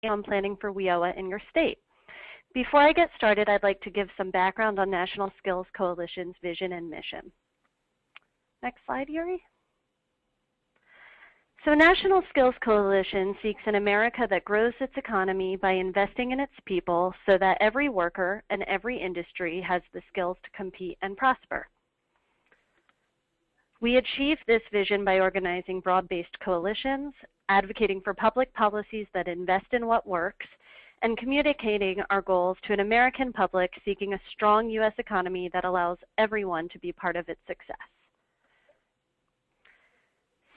on planning for WIOA in your state. Before I get started, I'd like to give some background on National Skills Coalition's vision and mission. Next slide, Yuri. So National Skills Coalition seeks an America that grows its economy by investing in its people so that every worker and every industry has the skills to compete and prosper. We achieve this vision by organizing broad-based coalitions, advocating for public policies that invest in what works, and communicating our goals to an American public seeking a strong U.S. economy that allows everyone to be part of its success.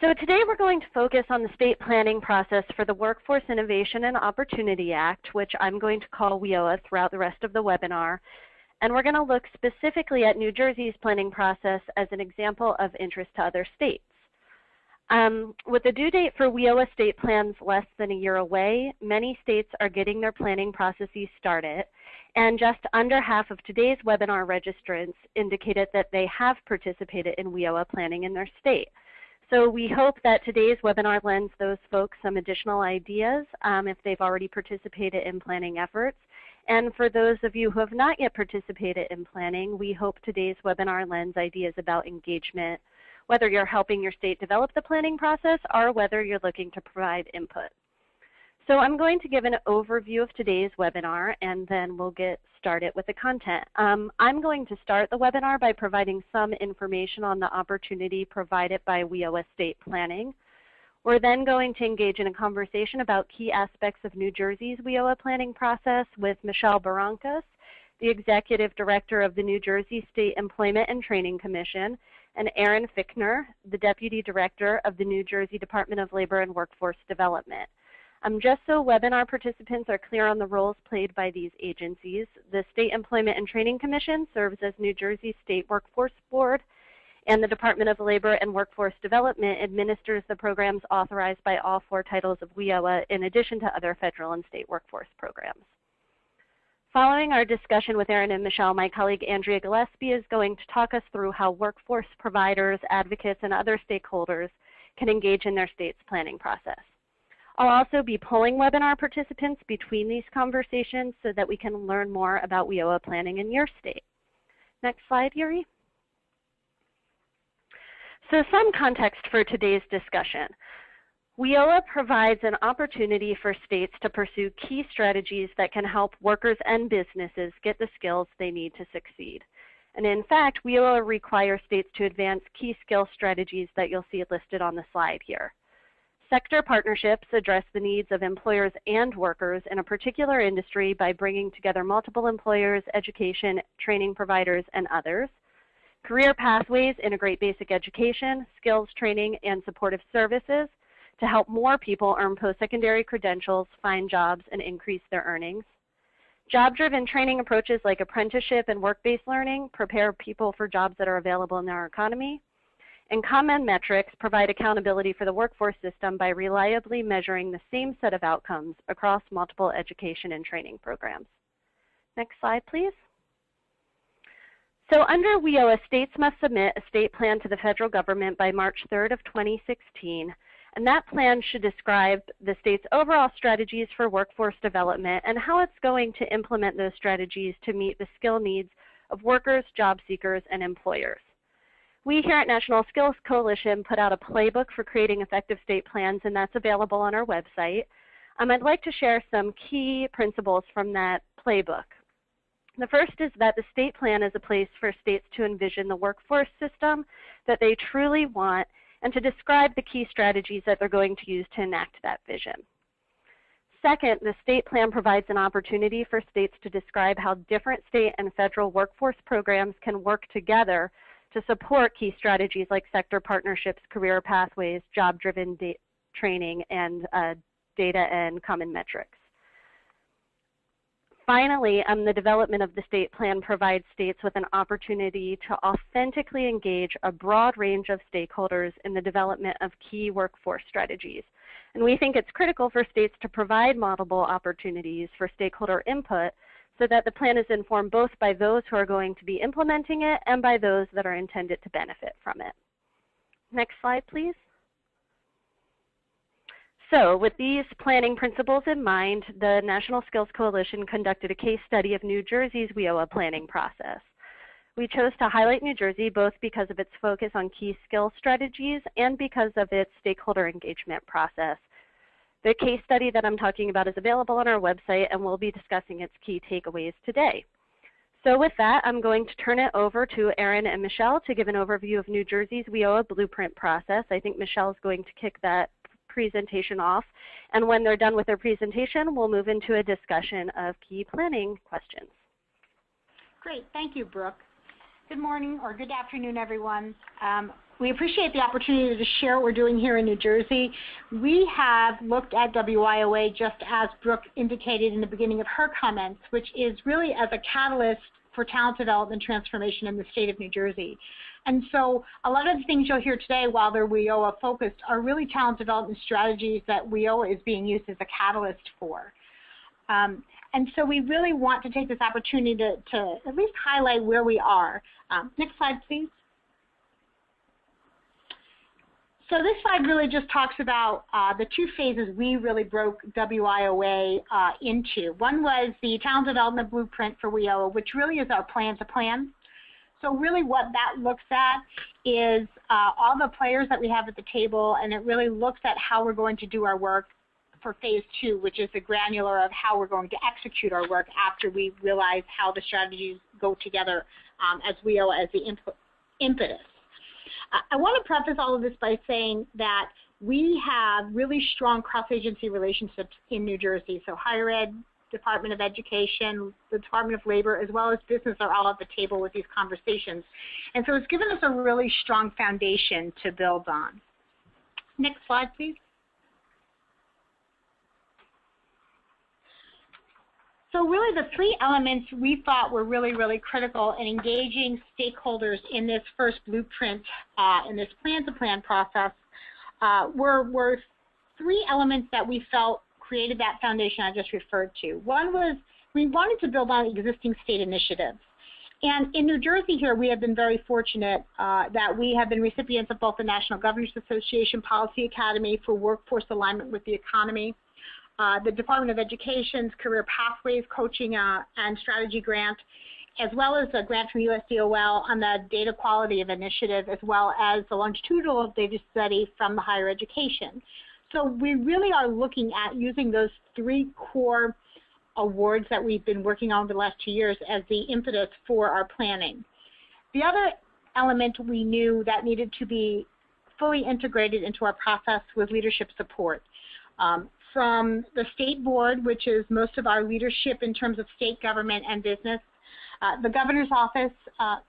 So today we're going to focus on the state planning process for the Workforce Innovation and Opportunity Act, which I'm going to call WIOA throughout the rest of the webinar. And we're going to look specifically at New Jersey's planning process as an example of interest to other states. With the due date for WIOA state plans less than a year away, many states are getting their planning processes started. And just under half of today's webinar registrants indicated that they have participated in WIOA planning in their state. So we hope that today's webinar lends those folks some additional ideas if they've already participated in planning efforts. And for those of you who have not yet participated in planning, we hope today's webinar lends ideas about engagement, whether you're helping your state develop the planning process or whether you're looking to provide input. So I'm going to give an overview of today's webinar, and then we'll get started with the content. I'm going to start the webinar by providing some information on the opportunity provided by WIOA state planning. We're then going to engage in a conversation about key aspects of New Jersey's WIOA planning process with Michelle Barrancas, the Executive Director of the New Jersey State Employment and Training Commission, and Aaron Fickner, the Deputy Director of the New Jersey Department of Labor and Workforce Development. Just so webinar participants are clear on the roles played by these agencies, the State Employment and Training Commission serves as New Jersey State Workforce Board, and the Department of Labor and Workforce Development administers the programs authorized by all 4 titles of WIOA in addition to other federal and state workforce programs. Following our discussion with Aaron and Michelle, my colleague Andrea Gillespie is going to talk us through how workforce providers, advocates, and other stakeholders can engage in their state's planning process. I'll also be polling webinar participants between these conversations so that we can learn more about WIOA planning in your state. Next slide, Yuri. So some context for today's discussion. WIOA provides an opportunity for states to pursue key strategies that can help workers and businesses get the skills they need to succeed. And in fact, WIOA requires states to advance key skill strategies that you'll see listed on the slide here. Sector partnerships address the needs of employers and workers in a particular industry by bringing together multiple employers, education, training providers, and others. Career pathways integrate basic education, skills training, and supportive services to help more people earn post-secondary credentials, find jobs, and increase their earnings. Job-driven training approaches like apprenticeship and work-based learning prepare people for jobs that are available in our economy. And common metrics provide accountability for the workforce system by reliably measuring the same set of outcomes across multiple education and training programs. Next slide, please. So under WIOA, states must submit a state plan to the federal government by March 3rd of 2016. And that plan should describe the state's overall strategies for workforce development and how it's going to implement those strategies to meet the skill needs of workers, job seekers, and employers. We here at National Skills Coalition put out a playbook for creating effective state plans, and that's available on our website. I'd like to share some key principles from that playbook. The first is that the state plan is a place for states to envision the workforce system that they truly want and to describe the key strategies that they're going to use to enact that vision. Second, the state plan provides an opportunity for states to describe how different state and federal workforce programs can work together to support key strategies like sector partnerships, career pathways, job-driven training, and data and common metrics. Finally, the development of the state plan provides states with an opportunity to authentically engage a broad range of stakeholders in the development of key workforce strategies. And we think it's critical for states to provide multiple opportunities for stakeholder input so that the plan is informed both by those who are going to be implementing it and by those that are intended to benefit from it. Next slide, please. So with these planning principles in mind, the National Skills Coalition conducted a case study of New Jersey's WIOA planning process. We chose to highlight New Jersey both because of its focus on key skill strategies and because of its stakeholder engagement process. The case study that I'm talking about is available on our website, and we'll be discussing its key takeaways today. So with that, I'm going to turn it over to Erin and Michelle to give an overview of New Jersey's WIOA blueprint process. I think Michelle is going to kick that presentation off, and when they're done with their presentation, we'll move into a discussion of key planning questions. Great, thank you, Brooke. Good morning or good afternoon, everyone. We appreciate the opportunity to share what we're doing here in New Jersey. We have looked at WIOA just as Brooke indicated in the beginning of her comments, which is really as a catalyst for talent development transformation in the state of New Jersey. And so a lot of the things you'll hear today while they're WIOA focused are really talent development strategies that WIOA is being used as a catalyst for. And so we really want to take this opportunity to at least highlight where we are. Next slide, please. So this slide really just talks about the two phases we really broke WIOA into. One was the talent development blueprint for WIOA, which really is our plan to plan. So really what that looks at is all the players that we have at the table, and it really looks at how we're going to do our work for phase two, which is the granular of how we're going to execute our work after we realize how the strategies go together as WIOA as the impetus. I want to preface all of this by saying that we have really strong cross-agency relationships in New Jersey. So higher ed, Department of Education, the Department of Labor, as well as business are all at the table with these conversations. And so it's given us a really strong foundation to build on. Next slide, please. So really the three elements we thought were really critical in engaging stakeholders in this first blueprint, in this plan-to-plan process, were three elements that we felt created that foundation I just referred to. One was we wanted to build on existing state initiatives. And in New Jersey here, we have been very fortunate that we have been recipients of both the National Governors Association Policy Academy for Workforce Alignment with the Economy, the Department of Education's Career Pathways Coaching and Strategy Grant, as well as a grant from USDOL on the Data Quality of Initiative, as well as the longitudinal data study from the higher education. So we really are looking at using those three core awards that we've been working on over the last 2 years as the impetus for our planning. The other element we knew that needed to be fully integrated into our process was leadership support. From the state board, which is most of our leadership in terms of state government and business, the governor's office,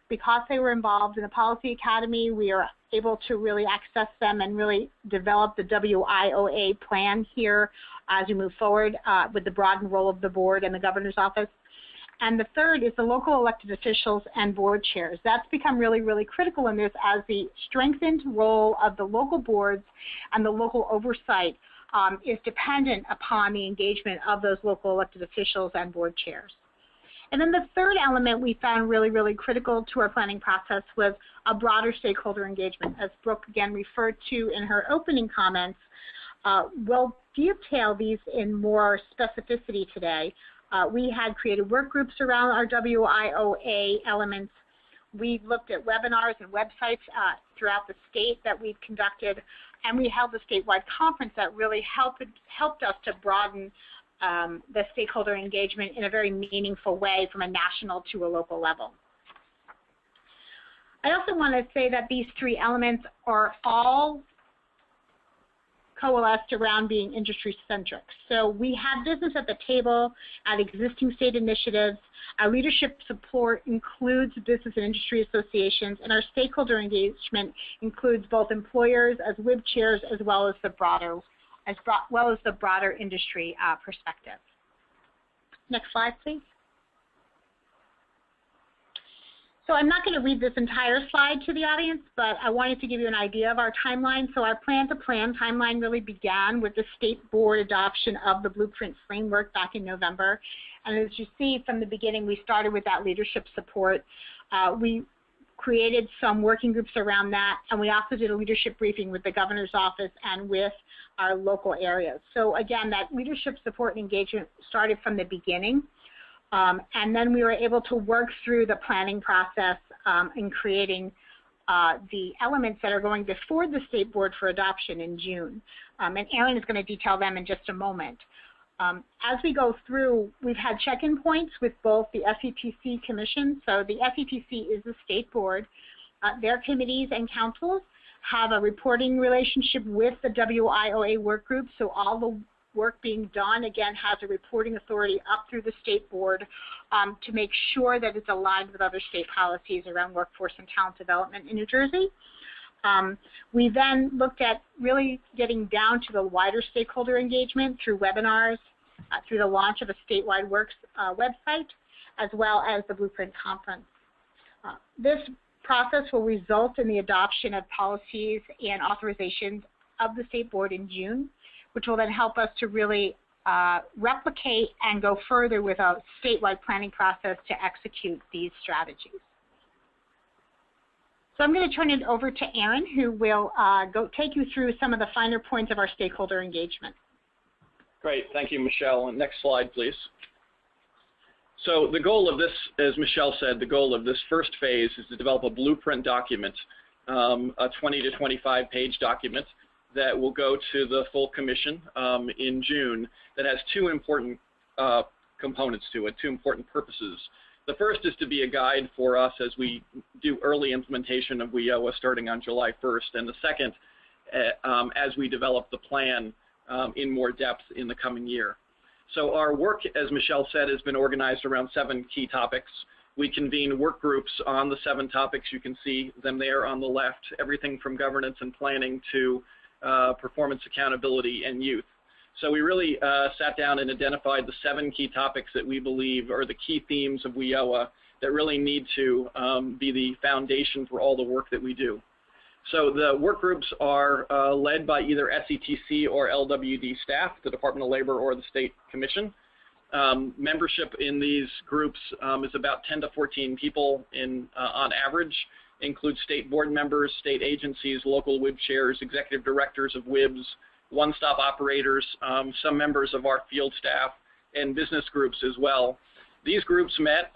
because they were involved in the Policy Academy, we are able to really access them and really develop the WIOA plan here as we move forward with the broadened role of the board and the governor's office. And the third is the local elected officials and board chairs. That's become really critical in this as the strengthened role of the local boards and the local oversight is dependent upon the engagement of those local elected officials and board chairs. And then the third element we found really critical to our planning process was a broader stakeholder engagement. As Brooke again referred to in her opening comments, we'll detail these in more specificity today. We had created work groups around our WIOA elements. We've looked at webinars and websites throughout the state that we've conducted, and we held a statewide conference that really helped us to broaden the stakeholder engagement in a very meaningful way from a national to a local level. I also want to say that these three elements are all coalesced around being industry-centric. So we have business at the table at existing state initiatives. Our leadership support includes business and industry associations, and our stakeholder engagement includes both employers as WIB chairs as well as the broader industry perspective. Next slide, please. So I'm not going to read this entire slide to the audience, but I wanted to give you an idea of our timeline. So our plan-to-plan timeline really began with the state board adoption of the blueprint framework back in November. And as you see from the beginning, we started with that leadership support. We created some working groups around that, and we also did a leadership briefing with the governor's office and with our local areas. So again, that leadership support and engagement started from the beginning, and then we were able to work through the planning process in creating the elements that are going before the state board for adoption in June. And Erin is going to detail them in just a moment. As we go through, we've had check-in points with both the FEPC commission. So the FEPC is the state board. Their committees and councils have a reporting relationship with the WIOA work group. So all the work being done, again, has a reporting authority up through the state board to make sure that it's aligned with other state policies around workforce and talent development in New Jersey. We then looked at really getting down to the wider stakeholder engagement through webinars, through the launch of a statewide works website, as well as the Blueprint Conference. This process will result in the adoption of policies and authorizations of the state board in June, which will then help us to really replicate and go further with a statewide planning process to execute these strategies. So I'm going to turn it over to Erin, who will take you through some of the finer points of our stakeholder engagement. Great, thank you, Michelle. And next slide, please. So the goal of this, as Michelle said, the goal of this first phase is to develop a blueprint document, a 20 to 25 page document that will go to the full commission in June that has two important components to it, two important purposes. The first is to be a guide for us as we do early implementation of WIOA starting on July 1st, and the second as we develop the plan in more depth in the coming year. So our work, as Michelle said, has been organized around 7 key topics. We convene work groups on the 7 topics. You can see them there on the left, everything from governance and planning to performance accountability and youth. So we really sat down and identified the 7 key topics that we believe are the key themes of WIOA that really need to be the foundation for all the work that we do. So the work groups are led by either SETC or LWD staff, the Department of Labor or the State Commission. Membership in these groups is about 10 to 14 people on average. Includes state board members, state agencies, local WIB chairs, executive directors of WIBs, one-stop operators, some members of our field staff, and business groups as well. These groups met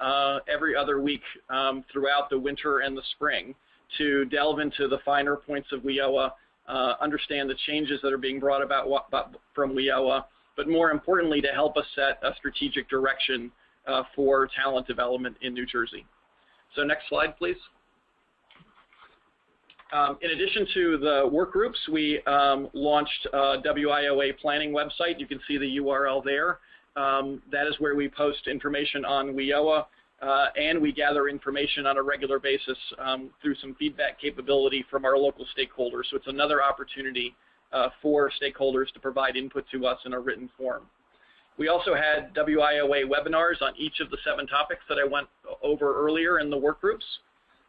every other week throughout the winter and the spring to delve into the finer points of WIOA, understand the changes that are being brought about from WIOA, but more importantly to help us set a strategic direction for talent development in New Jersey. So next slide, please. In addition to the work groups, we launched a WIOA planning website. You can see the URL there. That is where we post information on WIOA, and we gather information on a regular basis through some feedback capability from our local stakeholders. So it's another opportunity for stakeholders to provide input to us in a written form. We also had WIOA webinars on each of the 7 topics that I went over earlier in the work groups.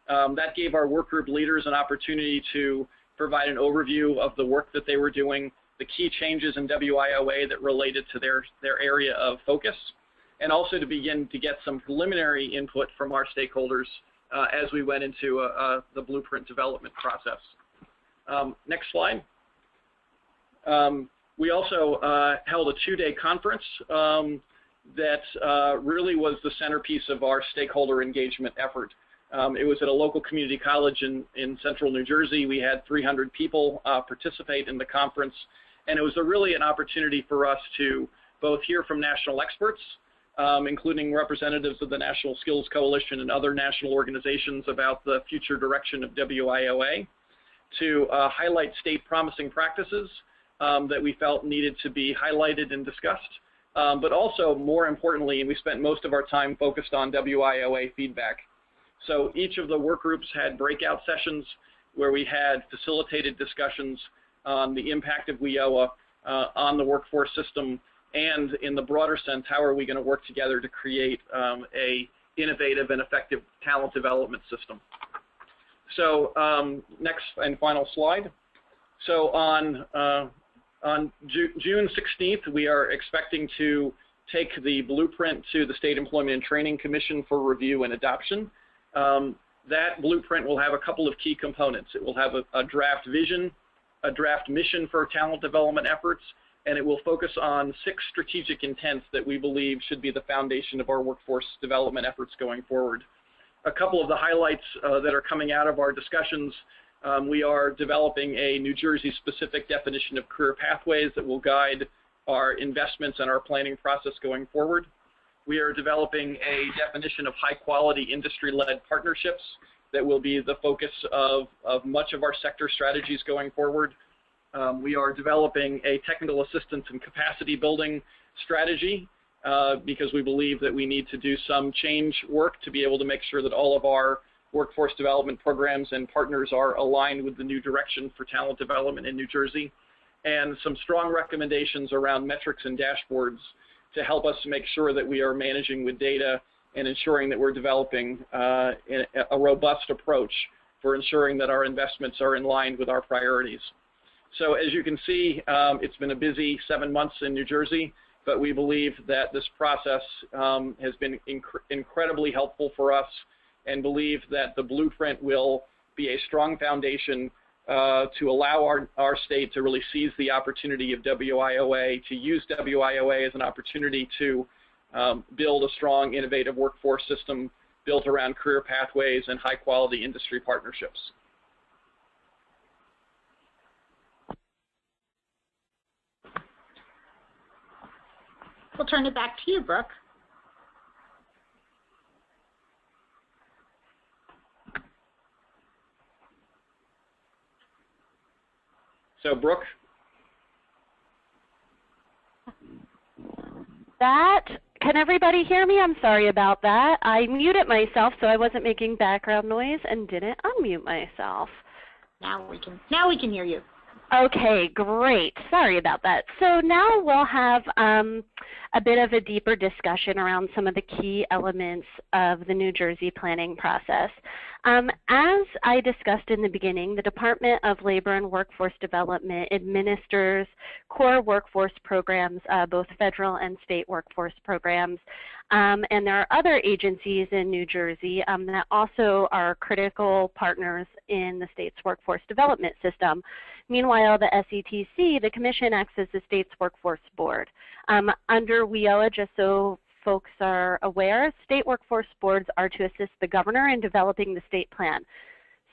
That gave our work group leaders an opportunity to provide an overview of the work that they were doing, the key changes in WIOA that related to their area of focus, and also to begin to get some preliminary input from our stakeholders as we went into the blueprint development process. Next slide. We also held a 2-day conference that really was the centerpiece of our stakeholder engagement effort. It was at a local community college in central New Jersey. We had 300 people participate in the conference, and it was really an opportunity for us to both hear from national experts, including representatives of the National Skills Coalition and other national organizations about the future direction of WIOA, to highlight state promising practices that we felt needed to be highlighted and discussed, but also, more importantly, and we spent most of our time focused on WIOA feedback. So each of the work groups had breakout sessions where we had facilitated discussions on the impact of WIOA on the workforce system, and in the broader sense, how are we going to work together to create a innovative and effective talent development system. So next and final slide. So on June 16th, we are expecting to take the blueprint to the State Employment and Training Commission for review and adoption. that blueprint will have a couple of key components. It will have a draft vision, a draft mission for talent development efforts, and it will focus on 6 strategic intents that we believe should be the foundation of our workforce development efforts going forward. A couple of the highlights that are coming out of our discussions, we are developing a New Jersey-specific definition of career pathways that will guide our investments and our planning process going forward. We are developing a definition of high-quality industry-led partnerships that will be the focus of much of our sector strategies going forward. We are developing a technical assistance and capacity building strategy because we believe that we need to do some change work to be able to make sure that all of our workforce development programs and partners are aligned with the new direction for talent development in New Jersey, and some strong recommendations around metrics and dashboards to help us make sure that we are managing with data and ensuring that we're developing a robust approach for ensuring that our investments are in line with our priorities. So as you can see, it's been a busy 7 months in New Jersey, but we believe that this process has been incredibly helpful for us, and believe that the blueprint will be a strong foundation to allow our state to really seize the opportunity of WIOA, to use WIOA as an opportunity to build a strong, innovative workforce system built around career pathways and high-quality industry partnerships. We'll turn it back to you, Brooke. So, Brooke? Can everybody hear me? I'm sorry about that. I muted myself so I wasn't making background noise and didn't unmute myself. Now we can hear you. Okay, great. Sorry about that. So now we'll have a bit of a deeper discussion around some of the key elements of the New Jersey planning process. As I discussed in the beginning, the Department of Labor and Workforce Development administers core workforce programs, both federal and state workforce programs. And there are other agencies in New Jersey that also are critical partners in the state's workforce development system. Meanwhile, the SETC, the Commission, acts as the state's workforce board. Under WIOA, just so folks are aware, state workforce boards are to assist the governor in developing the state plan.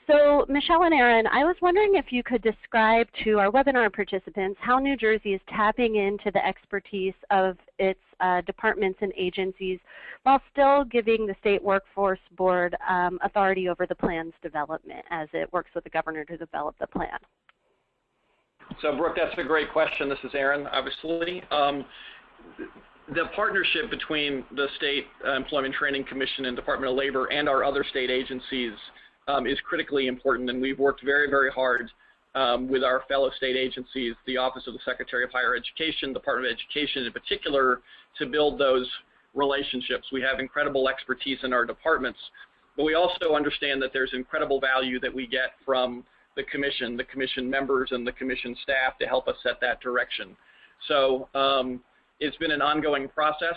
So, Michelle and Aaron, I was wondering if you could describe to our webinar participants how New Jersey is tapping into the expertise of its departments and agencies while still giving the state workforce board authority over the plan's development as it works with the governor to develop the plan. So, Brooke, that's a great question. This is Aaron, obviously. The partnership between the State Employment Training Commission and Department of Labor and our other state agencies is critically important, and we've worked very, very hard with our fellow state agencies, the Office of the Secretary of Higher Education, Department of Education in particular, to build those relationships. We have incredible expertise in our departments, but we also understand that there's incredible value that we get from the commission members, and the commission staff to help us set that direction. So it's been an ongoing process.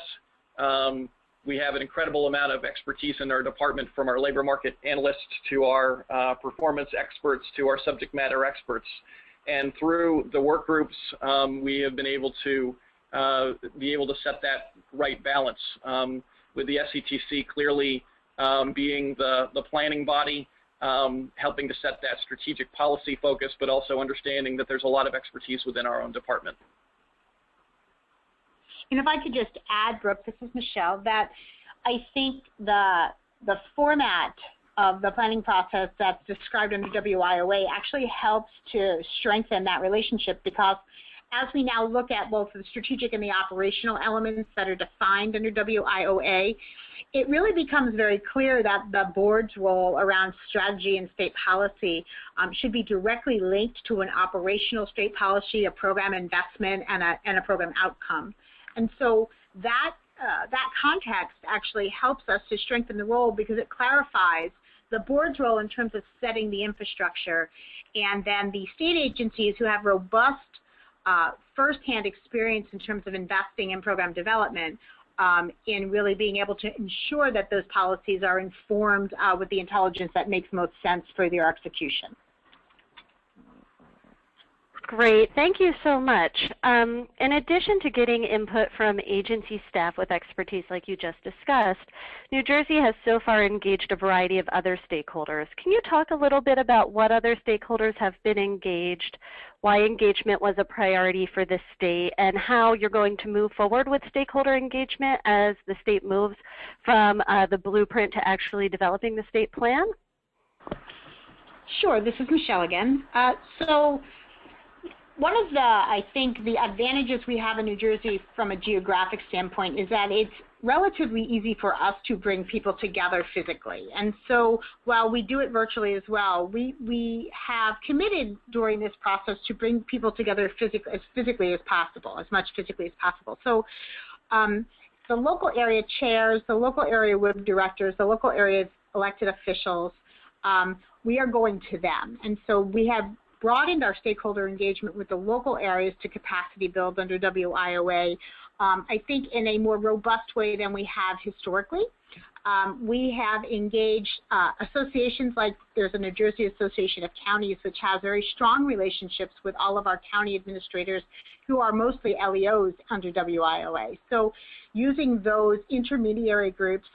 We have an incredible amount of expertise in our department, from our labor market analysts to our performance experts to our subject matter experts. And through the work groups, we have been able to set that right balance, with the SETC clearly being the planning body, helping to set that strategic policy focus, but also understanding that there's a lot of expertise within our own department. And if I could just add, Brooke, this is Michelle, that I think the format of the planning process that's described under WIOA actually helps to strengthen that relationship, because as we now look at both the strategic and the operational elements that are defined under WIOA, it really becomes very clear that the board's role around strategy and state policy should be directly linked to an operational state policy, a program investment, and a program outcome. And so that context actually helps us to strengthen the role, because it clarifies the board's role in terms of setting the infrastructure, and then the state agencies who have robust firsthand experience in terms of investing in program development in really being able to ensure that those policies are informed with the intelligence that makes most sense for their execution. Great, thank you so much. In addition to getting input from agency staff with expertise like you just discussed, New Jersey has so far engaged a variety of other stakeholders. Can you talk a little bit about what other stakeholders have been engaged, why engagement was a priority for the state, and how you're going to move forward with stakeholder engagement as the state moves from the blueprint to actually developing the state plan? Sure, this is Michelle again. One of the, I think, the advantages we have in New Jersey from a geographic standpoint is that it's relatively easy for us to bring people together physically. And so while we do it virtually as well, we have committed during this process to bring people together as physically as possible, as much physically as possible. So the local area chairs, the local area WIB directors, the local area elected officials, we are going to them. And so we have broadened our stakeholder engagement with the local areas to capacity build under WIOA, I think in a more robust way than we have historically. We have engaged associations like there's a New Jersey Association of Counties, which has very strong relationships with all of our county administrators who are mostly LEOs under WIOA. So using those intermediary groups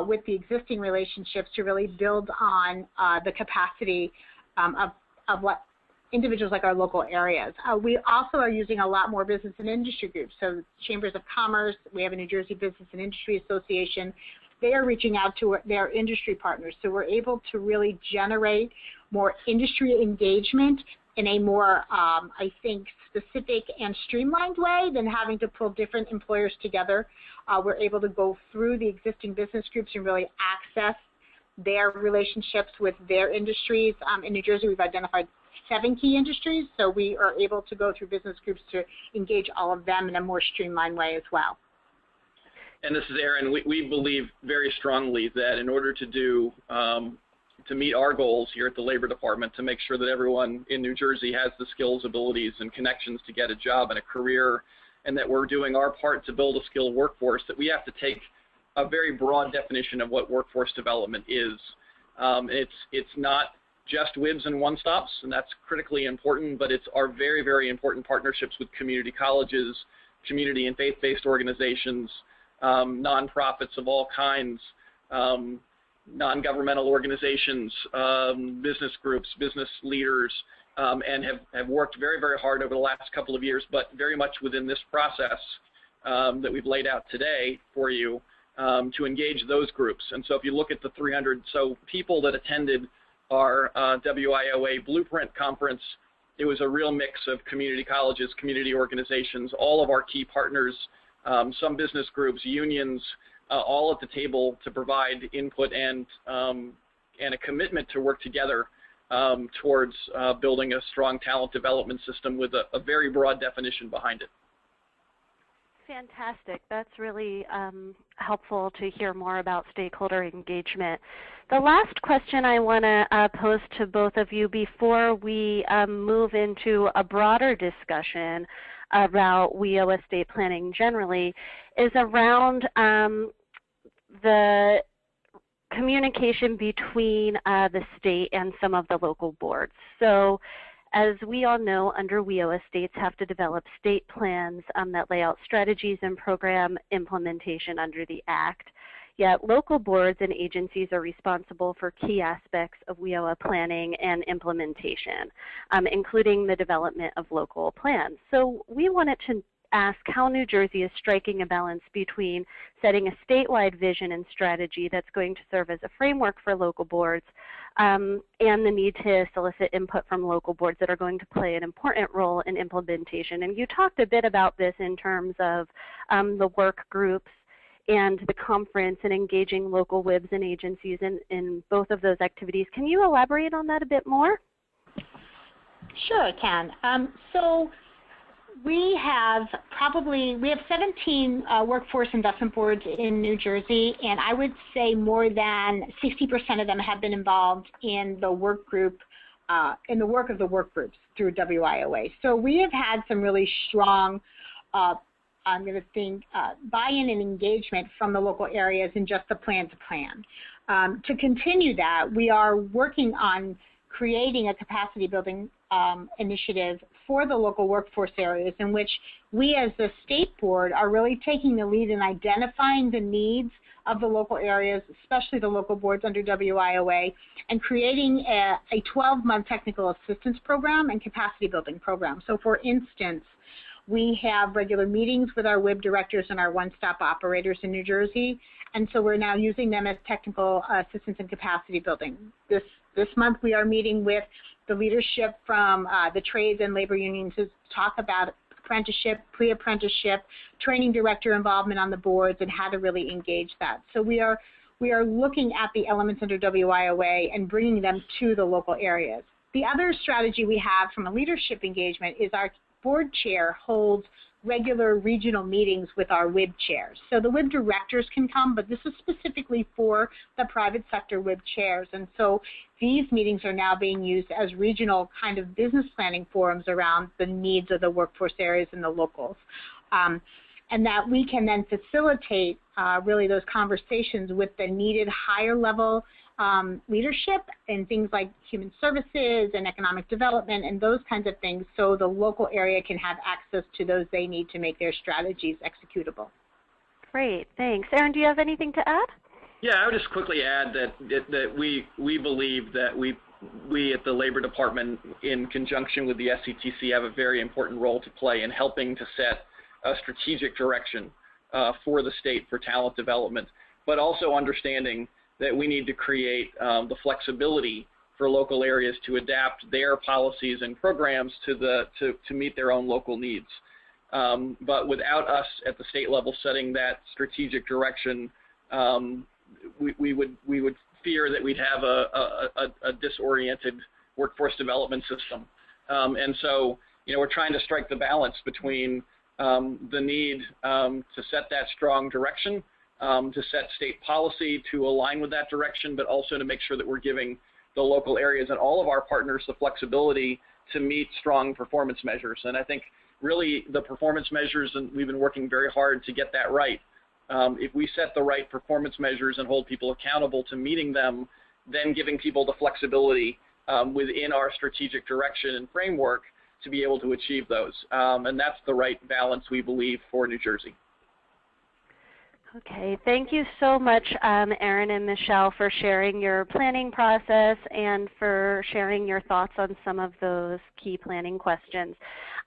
with the existing relationships to really build on the capacity of what individuals like our local areas. We also are using a lot more business and industry groups. So chambers of commerce, we have a New Jersey Business and Industry Association. They are reaching out to their industry partners. So we're able to really generate more industry engagement in a more, I think, specific and streamlined way than having to pull different employers together. We're able to go through the existing business groups and really access their relationships with their industries. In New Jersey, we've identified 7 key industries, so we are able to go through business groups to engage all of them in a more streamlined way as well. And this is Aaron. We believe very strongly that in order to meet our goals here at the Labor Department, to make sure that everyone in New Jersey has the skills, abilities, and connections to get a job and a career, and that we're doing our part to build a skilled workforce, that we have to take a very broad definition of what workforce development is. It's not just WIBs and one-stops, and that's critically important, but it's our very, very important partnerships with community colleges, community and faith-based organizations, nonprofits of all kinds, non-governmental organizations, business groups, business leaders, and have worked very, very hard over the last couple of years, but very much within this process that we've laid out today for you to engage those groups. And so if you look at the 300 or so people that attended our WIOA Blueprint Conference, it was a real mix of community colleges, community organizations, all of our key partners, some business groups, unions, all at the table to provide input and a commitment to work together towards building a strong talent development system with a very broad definition behind it. Fantastic. That's really helpful to hear more about stakeholder engagement. The last question I want to pose to both of you before we move into a broader discussion about WIOA state planning generally is around the communication between the state and some of the local boards. So as we all know, under WIOA, states have to develop state plans that lay out strategies and program implementation under the Act. Yet local boards and agencies are responsible for key aspects of WIOA planning and implementation, including the development of local plans. So we wanted to ask how New Jersey is striking a balance between setting a statewide vision and strategy that's going to serve as a framework for local boards and the need to solicit input from local boards that are going to play an important role in implementation. And you talked a bit about this in terms of the work groups and the conference and engaging local WIBs and agencies in both of those activities. Can you elaborate on that a bit more? Sure, I can. So we have 17 workforce investment boards in New Jersey, and I would say more than 60% of them have been involved in the work group, in the work of the work groups through WIOA. So we have had some really strong I'm going to think, buy-in and engagement from the local areas in just the plan to plan. To continue that, we are working on creating a capacity building initiative for the local workforce areas in which we as the state board are really taking the lead in identifying the needs of the local areas, especially the local boards under WIOA, and creating a 12-month technical assistance program and capacity building program. So for instance, we have regular meetings with our WIB directors and our one-stop operators in New Jersey, and so we're now using them as technical assistance and capacity building. This month we are meeting with the leadership from the trades and labor unions to talk about apprenticeship, pre-apprenticeship, training director involvement on the boards, and how to really engage that. So we are looking at the elements under WIOA and bringing them to the local areas. The other strategy we have from a leadership engagement is our board chair holds regular regional meetings with our WIB chairs. So the WIB directors can come, but this is specifically for the private sector WIB chairs. And so these meetings are now being used as regional kind of business planning forums around the needs of the workforce areas and the locals. And that we can then facilitate really those conversations with the needed higher level leadership in things like human services and economic development and those kinds of things, so the local area can have access to those they need to make their strategies executable. Great, thanks. Aaron, do you have anything to add? Yeah, I would just quickly add that we believe that we at the Labor Department, in conjunction with the SCTC, have a very important role to play in helping to set a strategic direction for the state for talent development, but also understanding that we need to create the flexibility for local areas to adapt their policies and programs to meet their own local needs. But without us at the state level setting that strategic direction, we would fear that we'd have a disoriented workforce development system. And so, we're trying to strike the balance between the need to set that strong direction, to set state policy to align with that direction, but also to make sure that we're giving the local areas and all of our partners the flexibility to meet strong performance measures. And I think really the performance measures, and we've been working very hard to get that right. If we set the right performance measures and hold people accountable to meeting them, then giving people the flexibility within our strategic direction and framework to be able to achieve those. And that's the right balance, we believe, for New Jersey. Okay, thank you so much, Aaron and Michelle, for sharing your planning process and for sharing your thoughts on some of those key planning questions.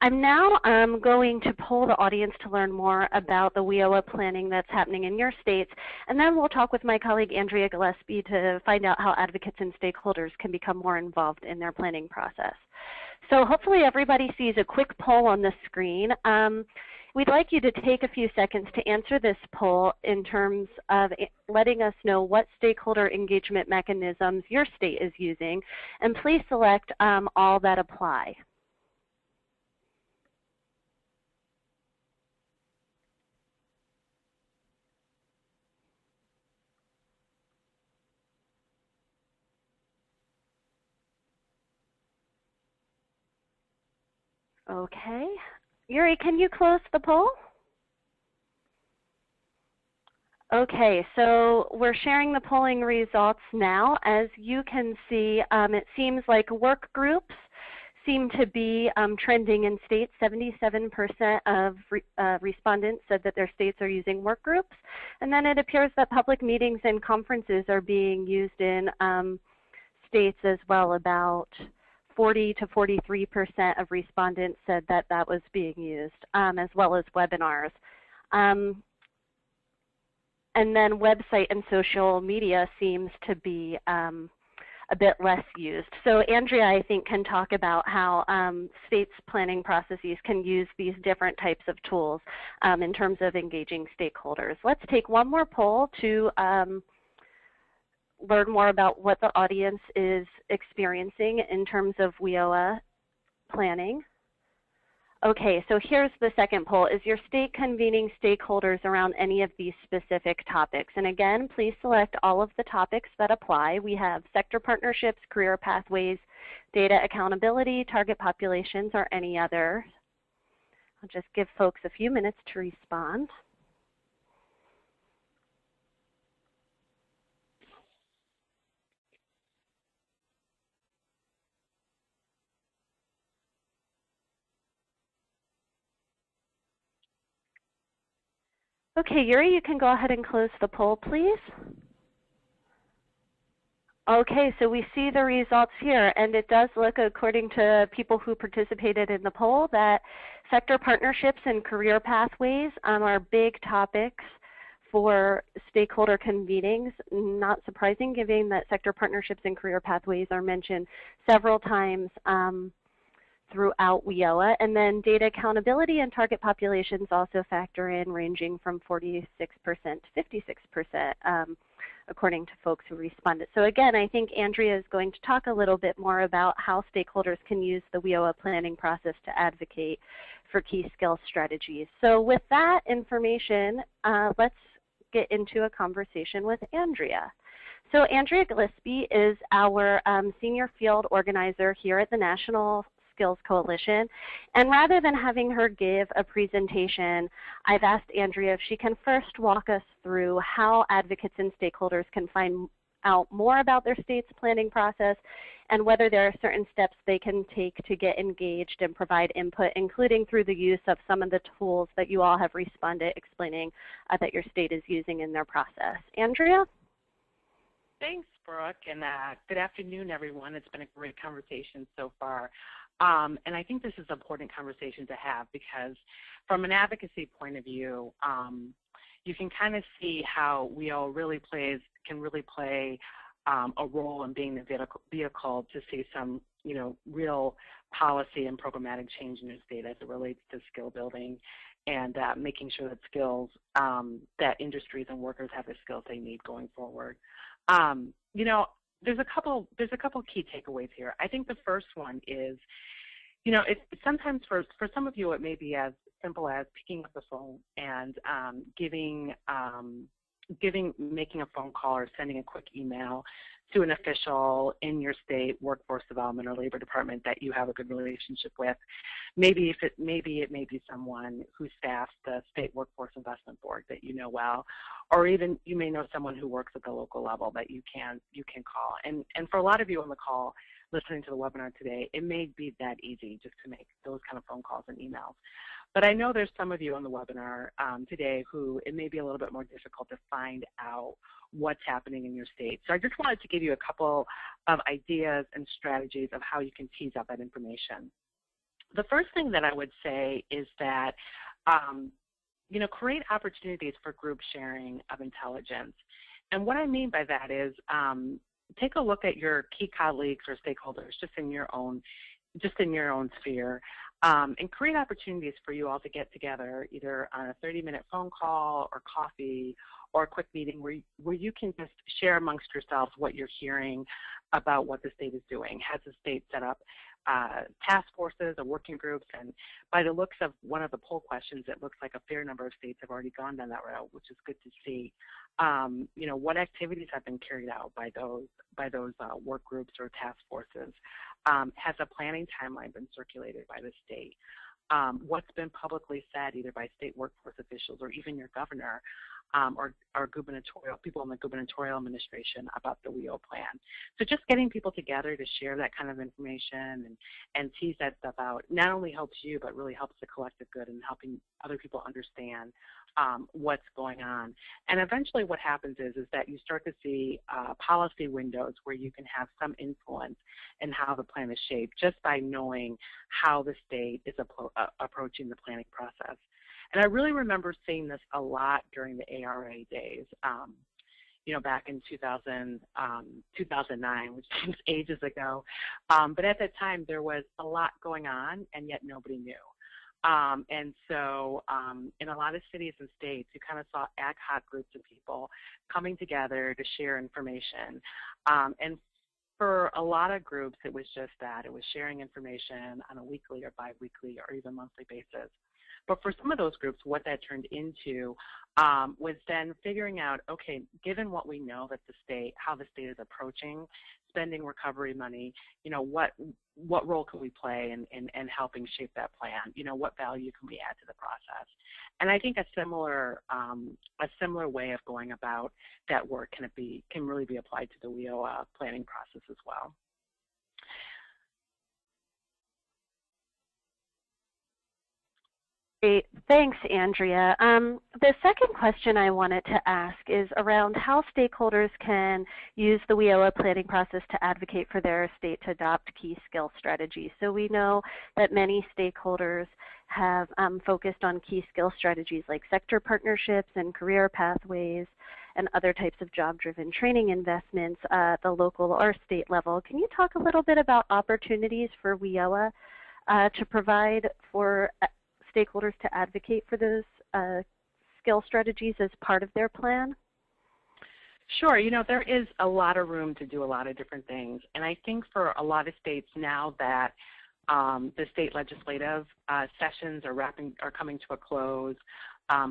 I'm now going to poll the audience to learn more about the WIOA planning that's happening in your states, and then we'll talk with my colleague Andrea Gillespie to find out how advocates and stakeholders can become more involved in their planning process. So hopefully everybody sees a quick poll on the screen. We'd like you to take a few seconds to answer this poll in terms of letting us know what stakeholder engagement mechanisms your state is using, and please select all that apply. Okay. Yuri, can you close the poll? Okay, so we're sharing the polling results now. As you can see, it seems like work groups seem to be trending in states. 77% of respondents said that their states are using work groups. And then it appears that public meetings and conferences are being used in states as well. About 40 to 43% of respondents said that that was being used, as well as webinars. And then website and social media seems to be a bit less used. So Andrea, I think, can talk about how states' planning processes can use these different types of tools in terms of engaging stakeholders. Let's take one more poll to learn more about what the audience is experiencing in terms of WIOA planning. Okay, so here's the second poll. Is your state convening stakeholders around any of these specific topics? And again, please select all of the topics that apply. We have sector partnerships, career pathways, data accountability, target populations, or any other. I'll just give folks a few minutes to respond. Okay, Yuri, you can go ahead and close the poll, please. Okay, so we see the results here, and it does look, according to people who participated in the poll, that sector partnerships and career pathways are big topics for stakeholder convenings. Not surprising, given that sector partnerships and career pathways are mentioned several times throughout WIOA. And then data accountability and target populations also factor in, ranging from 46% to 56%. According to folks who responded. So again, I think Andrea is going to talk a little bit more about how stakeholders can use the WIOA planning process to advocate for key skill strategies. So with that information, let's get into a conversation with Andrea. So Andrea Gillespie is our senior field organizer here at the National Skills Coalition, and rather than having her give a presentation, I've asked Andrea if she can first walk us through how advocates and stakeholders can find out more about their state's planning process and whether there are certain steps they can take to get engaged and provide input, including through the use of some of the tools that you all have responded explaining that your state is using in their process. Andrea? Thanks, Brooke, and good afternoon, everyone. It's been a great conversation so far. And I think this is an important conversation to have because from an advocacy point of view, you can kind of see how WIOA really can play a role in being the vehicle to see some, real policy and programmatic change in your state as it relates to skill building and making sure that skills, that industries and workers have the skills they need going forward. There's a couple key takeaways here. I think the first one is, sometimes for some of you it may be as simple as picking up the phone and making a phone call or sending a quick email to an official in your state workforce development or labor department that you have a good relationship with. Maybe it may be someone who staffs the state workforce investment board that you know well, or even you may know someone who works at the local level that you can call. And for a lot of you on the call listening to the webinar today, it may be that easy just to make those kind of phone calls and emails. But I know there's some of you on the webinar today who it may be a little bit more difficult to find out what's happening in your state. So I just wanted to give you a couple of ideas and strategies of how you can tease out that information. The first thing that I would say is that, create opportunities for group sharing of intelligence. And what I mean by that is take a look at your key colleagues or stakeholders just in your own sphere. And create opportunities for you all to get together either on a 30-minute phone call or coffee or a quick meeting where you can just share amongst yourselves what you're hearing about what the state is doing. Has the state set up task forces or working groups? And by the looks of one of the poll questions, it looks like a fair number of states have already gone down that route, which is good to see. What activities have been carried out by those work groups or task forces? Has a planning timeline been circulated by the state? What's been publicly said either by state workforce officials or even your governor or gubernatorial people in the gubernatorial administration about the WIOA plan? So just getting people together to share that kind of information and tease that stuff out not only helps you but really helps the collective good in helping other people understand what's going on. And eventually what happens is that you start to see policy windows where you can have some influence in how the plan is shaped just by knowing how the state is approaching the planning process. And I really remember seeing this a lot during the ARA days, back in 2009, which seems ages ago. But at that time, there was a lot going on, and yet nobody knew. And so in a lot of cities and states, you kind of saw ad hoc groups of people coming together to share information. And for a lot of groups, it was just that. It was sharing information on a weekly or biweekly or even monthly basis. But for some of those groups, what that turned into was then figuring out, okay, given what we know that how the state is approaching spending recovery money, what role can we play in helping shape that plan? What value can we add to the process? And I think a similar way of going about that work can really be applied to the WIOA planning process as well. Great. Thanks, Andrea. The second question I wanted to ask is around how stakeholders can use the WIOA planning process to advocate for their state to adopt key skill strategies. So we know that many stakeholders have focused on key skill strategies like sector partnerships and career pathways and other types of job-driven training investments at the local or state level. Can you talk a little bit about opportunities for WIOA to provide for stakeholders to advocate for those skill strategies as part of their plan? Sure. There is a lot of room to do a lot of different things. And I think for a lot of states now that the state legislative sessions are coming to a close,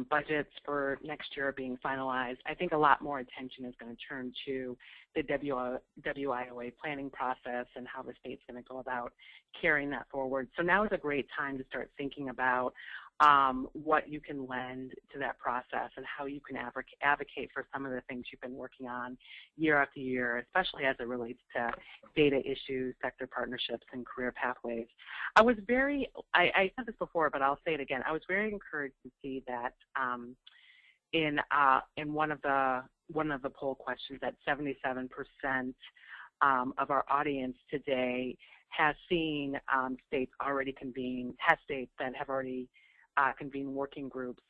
budgets for next year are being finalized, I think a lot more attention is going to turn to the WIOA planning process and how the state's going to go about carrying that forward. So now is a great time to start thinking about what you can lend to that process and how you can advocate for some of the things you've been working on year after year, especially as it relates to data issues, sector partnerships, and career pathways. I said this before, but I'll say it again. I was very encouraged to see that in one of the poll questions that 77% of our audience today has seen states that have already convened working groups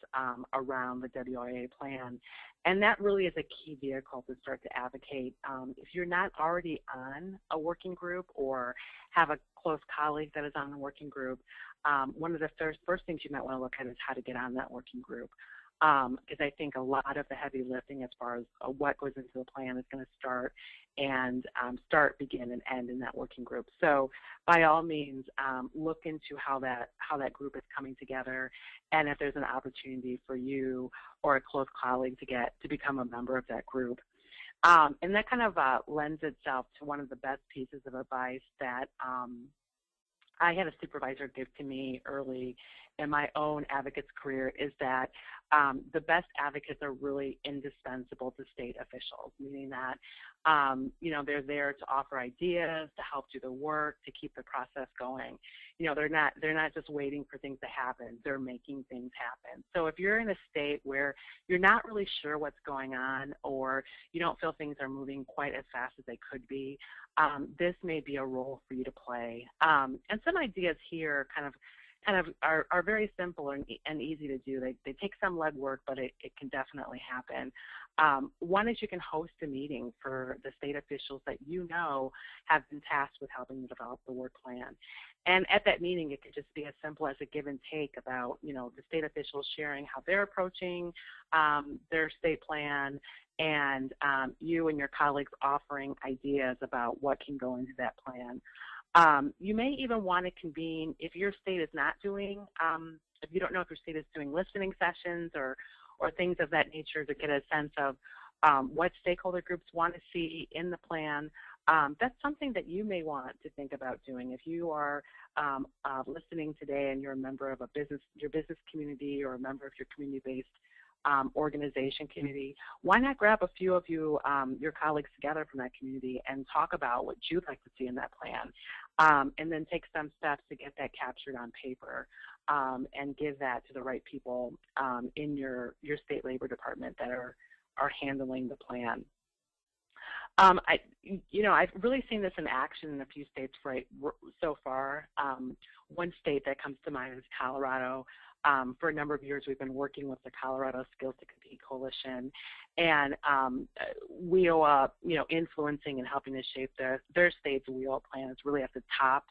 around the WIOA plan. And that really is a key vehicle to start to advocate. If you're not already on a working group or have a close colleague that is on a working group, one of the first things you might want to look at is how to get on that working group. Because I think a lot of the heavy lifting as far as what goes into the plan is going to start, begin, and end in that working group. So by all means, look into how that group is coming together, and if there's an opportunity for you or a close colleague to become a member of that group. And that kind of lends itself to one of the best pieces of advice that I had a supervisor give to me early in my own advocate's career, is that the best advocates are really indispensable to state officials, meaning that they're there to offer ideas, to help do the work, to keep the process going. They're not just waiting for things to happen. They're making things happen. So if you're in a state where you're not really sure what's going on, or you don't feel things are moving quite as fast as they could be, this may be a role for you to play. And some ideas here kind of are very simple and easy to do. They take some legwork, but it can definitely happen. One is you can host a meeting for the state officials that have been tasked with helping you develop the work plan. And at that meeting, it could just be as simple as a give and take about, the state officials sharing how they're approaching their state plan, and you and your colleagues offering ideas about what can go into that plan. You may even want to convene, if your state is not doing, if you don't know if your state is doing listening sessions or things of that nature, to get a sense of what stakeholder groups want to see in the plan. That's something that you may want to think about doing. If you are listening today and you're a member of your business community, or a member of your community-based organization community, why not grab a few of you, your colleagues together from that community, and talk about what you'd like to see in that plan, and then take some steps to get that captured on paper, and give that to the right people in your state labor department that are handling the plan. I've really seen this in action in a few states so far. One state that comes to mind is Colorado. For a number of years, we've been working with the Colorado Skills to Compete Coalition, and WIOA, influencing and helping to shape their state's WIOA plan is really at the top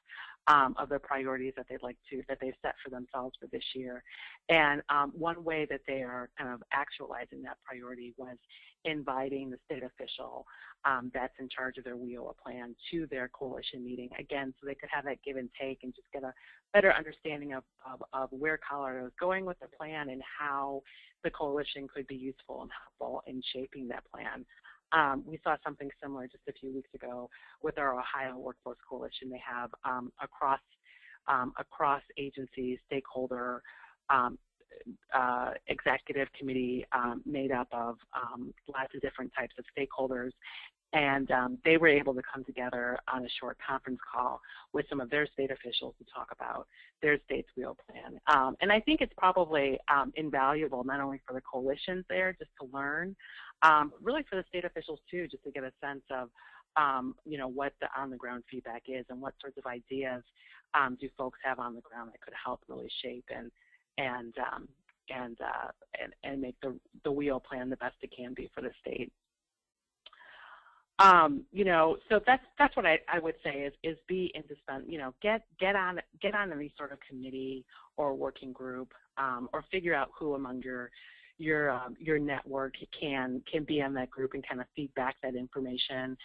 of the priorities that they've set for themselves for this year. And one way that they are kind of actualizing that priority was inviting the state official that's in charge of their WIOA plan to their coalition meeting, again, so they could have that give and take and just get a better understanding of where Colorado is going with the plan and how the coalition could be useful and helpful in shaping that plan. We saw something similar just a few weeks ago with our Ohio Workforce Coalition. They have across agencies, stakeholder, executive committee made up of lots of different types of stakeholders, and they were able to come together on a short conference call with some of their state officials to talk about their state's WIOA plan. And I think it's probably invaluable not only for the coalitions there just to learn, really for the state officials too, just to get a sense of what the on-the-ground feedback is and what sorts of ideas do folks have on the ground that could help really shape and make the WIOA plan the best it can be for the state. So that's what I would say is be indispensable. Get on any sort of committee or working group, or figure out who among your network can be on that group and kind of feed back that information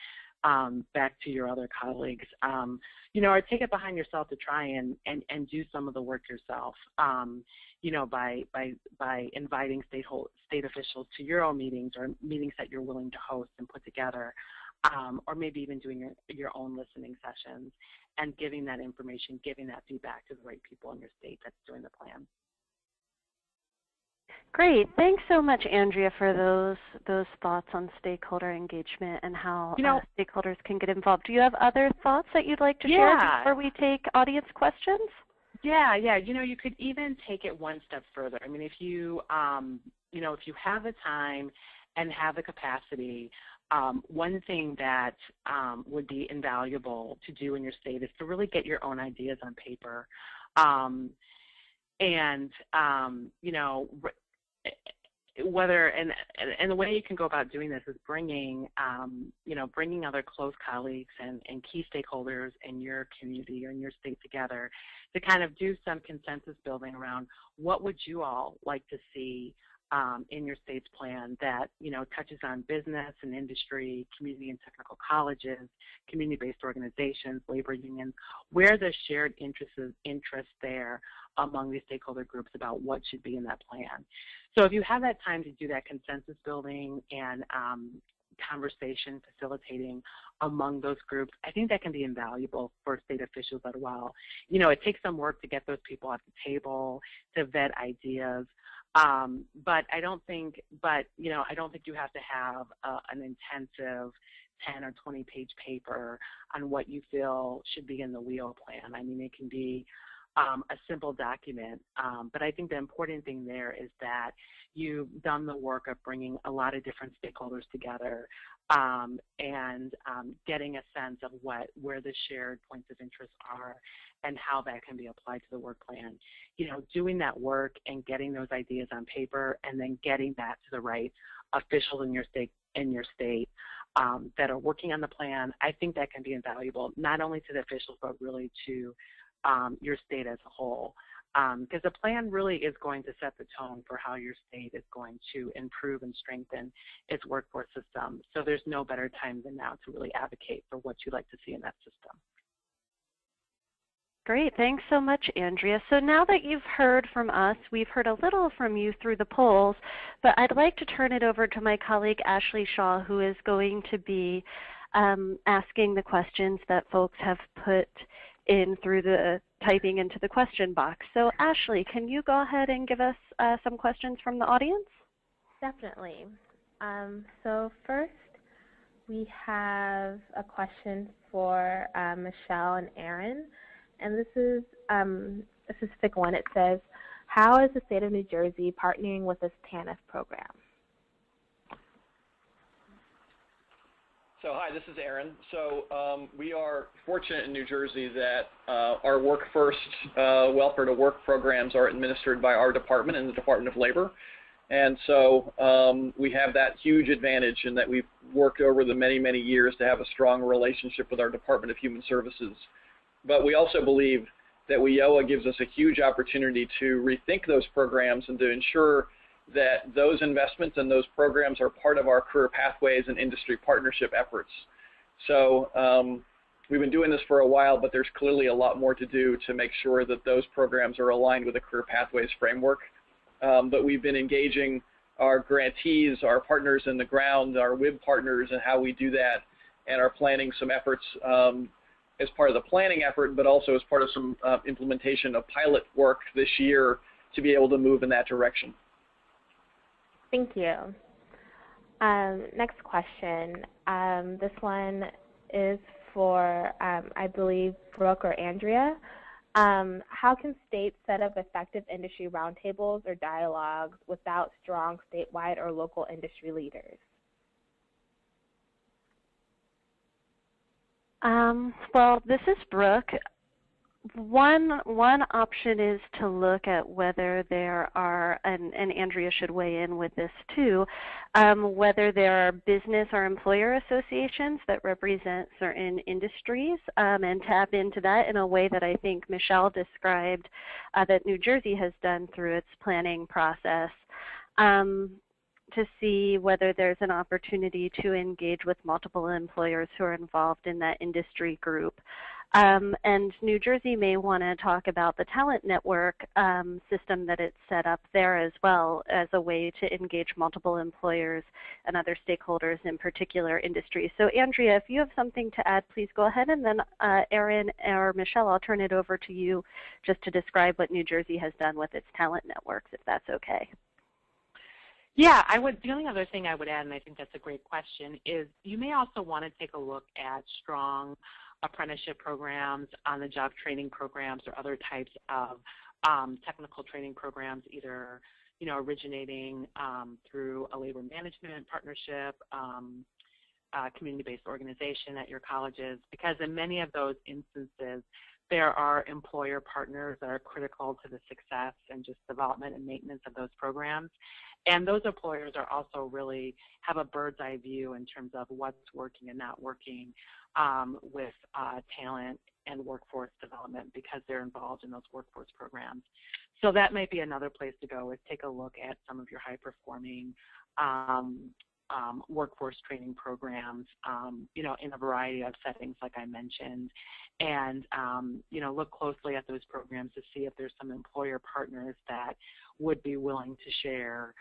back to your other colleagues. Or take it behind yourself to try and do some of the work yourself. By inviting state officials to your own meetings or meetings that you're willing to host and put together, or maybe even doing your own listening sessions and giving that information, giving that feedback to the right people in your state that's doing the plan. Great. Thanks so much, Andrea, for those thoughts on stakeholder engagement and how stakeholders can get involved. Do you have other thoughts that you'd like to share before we take audience questions? Yeah. You could even take it one step further. I mean, if you have the time and have the capacity, one thing that would be invaluable to do in your state is to really get your own ideas on paper. And the way you can go about doing this is bringing other close colleagues and key stakeholders in your community or in your state together to kind of do some consensus building around what would you all like to see in your state's plan that touches on business and industry, community and technical colleges, community-based organizations, labor unions. Where there's shared interest there among these stakeholder groups about what should be in that plan. So if you have that time to do that consensus building and conversation facilitating among those groups, I think that can be invaluable for state officials as well. It takes some work to get those people at the table, to vet ideas. But I don't think you have to have an intensive 10 or 20-page paper on what you feel should be in the WIOA plan. I mean, it can be a simple document, but I think the important thing there is that you've done the work of bringing a lot of different stakeholders together and getting a sense of where the shared points of interest are and how that can be applied to the work plan. Doing that work and getting those ideas on paper and then getting that to the right officials in your state that are working on the plan, I think that can be invaluable, not only to the officials, but really to your state as a whole. Because the plan really is going to set the tone for how your state is going to improve and strengthen its workforce system. So there's no better time than now to really advocate for what you'd like to see in that system. Great. Thanks so much, Andrea. So now that you've heard from us, we've heard a little from you through the polls, but I'd like to turn it over to my colleague Ashley Shaw, who is going to be asking the questions that folks have put in through the typing into the question box. So Ashley, can you go ahead and give us some questions from the audience? Definitely. So first, we have a question for Michelle and Aaron. And this is a specific one. It says, how is the state of New Jersey partnering with this TANF program? So hi, this is Aaron. So we are fortunate in New Jersey that our Work First Welfare to Work programs are administered by our department and the Department of Labor. And so we have that huge advantage in that we've worked over the many, many years to have a strong relationship with our Department of Human Services. but we also believe that WIOA gives us a huge opportunity to rethink those programs and to ensure that those investments and those programs are part of our career pathways and industry partnership efforts. So we've been doing this for a while, but there's clearly a lot more to do to make sure that those programs are aligned with the career pathways framework. But we've been engaging our grantees, our partners in the ground, our WIB partners, and how we do that, and are planning some efforts as part of the planning effort, but also as part of some implementation of pilot work this year to be able to move in that direction. Thank you. Next question. This one is for, I believe, Brooke or Andrea. How can states set up effective industry roundtables or dialogues without strong statewide or local industry leaders? Well, this is Brooke. One option is to look at whether there are, and Andrea should weigh in with this too, whether there are business or employer associations that represent certain industries, and tap into that in a way that I think Michelle described that New Jersey has done through its planning process, to see whether there's an opportunity to engage with multiple employers who are involved in that industry group. And New Jersey may want to talk about the talent network system that it's set up there as well as a way to engage multiple employers and other stakeholders in particular industries. So Andrea, if you have something to add, please go ahead, and then Erin or Michelle, I'll turn it over to you just to describe what New Jersey has done with its talent networks, if that's okay. Yeah, the only other thing I would add, and I think that's a great question, is you may also want to take a look at strong apprenticeship programs, on-the-job training programs, or other types of technical training programs, either originating through a labor management partnership, community-based organization at your colleges, because in many of those instances, there are employer partners that are critical to the success and just development and maintenance of those programs. And those employers are also really have a bird's eye view in terms of what's working and not working with talent and workforce development, because they're involved in those workforce programs. So that might be another place to go, is take a look at some of your high-performing workforce training programs, in a variety of settings like I mentioned, and look closely at those programs to see if there's some employer partners that would be willing to share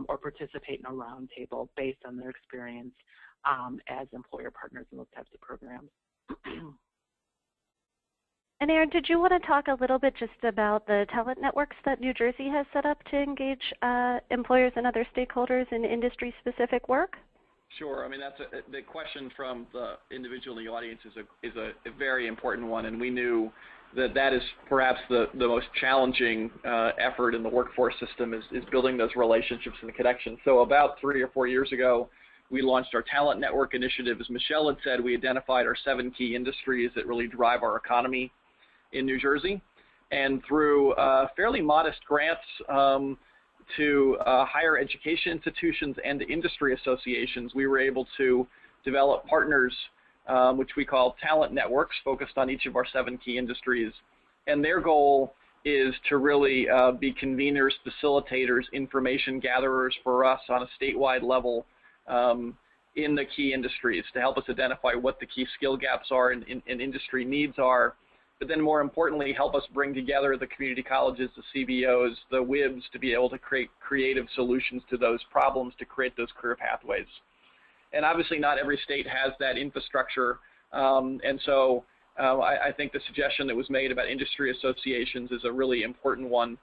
or participate in a roundtable based on their experience as employer partners in those types of programs. And Erin, did you want to talk a little bit just about the talent networks that New Jersey has set up to engage employers and other stakeholders in industry-specific work? Sure. I mean, the question from the individual in the audience is a very important one, and we knew that is perhaps the most challenging effort in the workforce system is building those relationships and the connections. So about 3 or 4 years ago, we launched our Talent Network Initiative. As Michelle had said, we identified our 7 key industries that really drive our economy in New Jersey. And through fairly modest grants to higher education institutions and to industry associations, we were able to develop partners which we call talent networks, focused on each of our 7 key industries. And their goal is to really be conveners, facilitators, information gatherers for us on a statewide level in the key industries, to help us identify what the key skill gaps are and industry needs are, but then more importantly, help us bring together the community colleges, the CBOs, the WIBs, to be able to create creative solutions to those problems, to create those career pathways. And obviously not every state has that infrastructure, and so I think the suggestion that was made about industry associations is a really important one.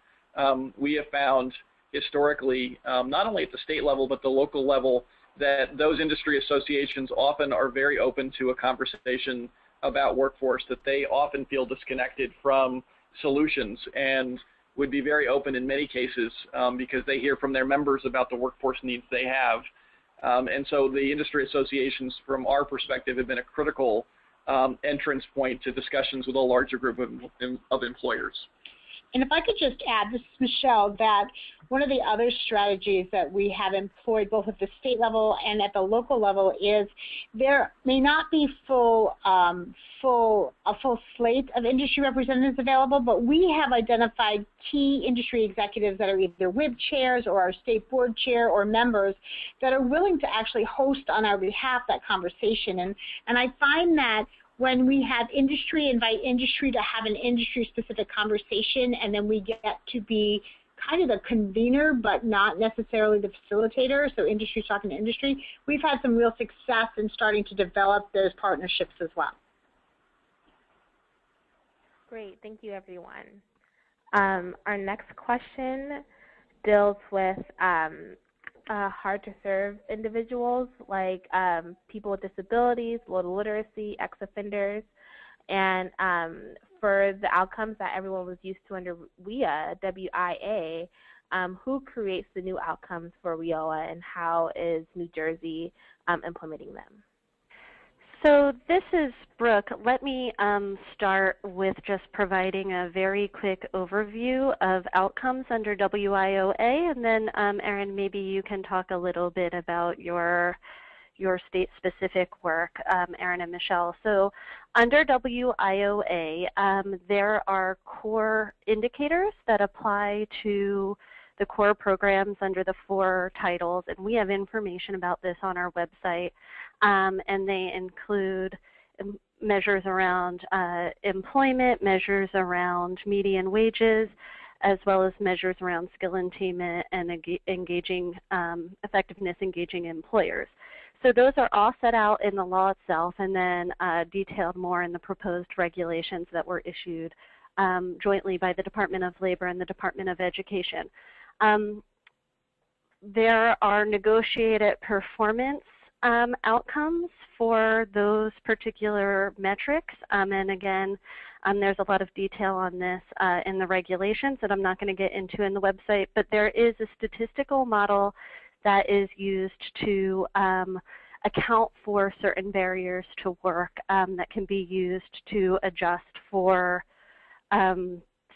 We have found historically, not only at the state level but the local level, that those industry associations often are very open to a conversation about workforce, that they often feel disconnected from solutions and would be very open in many cases because they hear from their members about the workforce needs they have. And so the industry associations, from our perspective, have been a critical entrance point to discussions with a larger group of employers. And if I could just add, this is Michelle, that one of the other strategies that we have employed both at the state level and at the local level is there may not be a full slate of industry representatives available, but we have identified key industry executives that are either WIB chairs or our state board chair or members that are willing to actually host on our behalf that conversation. And I find that when we have industry, invite industry to have an industry-specific conversation, and then we get to be kind of the convener, but not necessarily the facilitator, so industry's talking to industry, we've had some real success in starting to develop those partnerships as well. Great, thank you, everyone. Our next question deals with hard-to-serve individuals like people with disabilities, low literacy, ex-offenders, and for the outcomes that everyone was used to under WIA, who creates the new outcomes for WIOA, and how is New Jersey implementing them? So this is Brooke. Let me start with just providing a very quick overview of outcomes under WIOA, and then Erin, maybe you can talk a little bit about your state-specific work, Erin and Michelle. So under WIOA, there are core indicators that apply to the core programs under the 4 titles, and we have information about this on our website, and they include measures around employment, measures around median wages, as well as measures around skill attainment and engaging effectiveness engaging employers. So those are all set out in the law itself and then detailed more in the proposed regulations that were issued jointly by the Department of Labor and the Department of Education. There are negotiated performance outcomes for those particular metrics, and again, there's a lot of detail on this in the regulations that I'm not going to get into in the website, but there is a statistical model that is used to account for certain barriers to work that can be used to adjust for